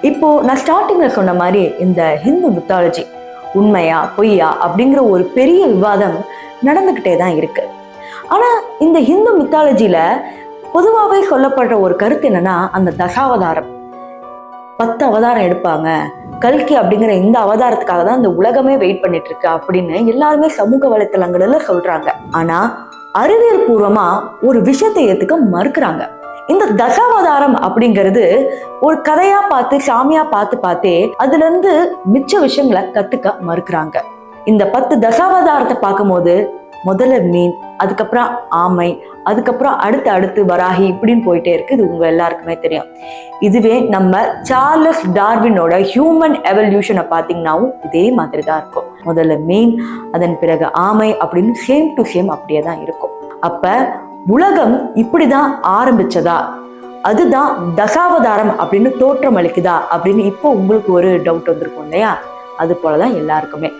இப்போ நான் ஸ்டார்டிங்ல சொன்ன மாதிரி இந்த ஹிந்து மித்தாலஜி உண்மையா பொய்யா அப்படிங்கிற ஒரு பெரிய விவாதம் நடந்துகிட்டே தான் இருக்கு. ஆனா இந்த ஹிந்து மித்தாலஜில பொதுவாகவே சொல்லப்படுற ஒரு கருத்து என்னன்னா, அந்த தசாவதாரம் 10 அவதாரம் எடுப்பாங்க, கல்கி அப்படிங்கிற இந்த அவதாரத்துக்காக தான் இந்த உலகமே வெயிட் பண்ணிட்டு இருக்கு அப்படின்னு எல்லாருமே சமூக வலைத்தளங்கள்ல சொல்றாங்க. ஆனா அறிவியல் பூர்வமா ஒரு விஷயத்தை ஏத்துக்க மறுக்கிறாங்க. இந்த தசாவதாரம் அப்படிங்கிறது ஒரு கதையா பார்த்து சாமியா பார்த்தே அதுல இருந்து மிச்ச விஷயங்களை கத்துக்க மறுக்கிறாங்க. இந்த 10 தசாவதாரத்தை பார்க்கும்போது முதல்ல மீன், அதுக்கப்புறம் ஆமை, அதுக்கப்புறம் அடுத்து வராகி இப்படின்னு போயிட்டே இருக்கு. இது உங்க எல்லாருக்குமே தெரியும். இதுவே நம்ம சார்லஸ் டார்வினோட ஹியூமன் எவல்யூஷனை பார்த்தீங்கன்னாவும் இதே மாதிரி தான் இருக்கும். முதல்ல மீன், அதன் பிறகு ஆமை அப்படின்னு சேம் டு சேம் அப்படியே தான் இருக்கும். அப்ப உலகம் இப்படிதான் ஆரம்பிச்சதா, அதுதான் தசாவதாரம் அப்படின்னு தோற்றம் அளிக்குதா அப்படின்னு இப்போ உங்களுக்கு ஒரு டவுட் வந்திருக்கும் இல்லையா? அது போலதான் எல்லாருக்குமே.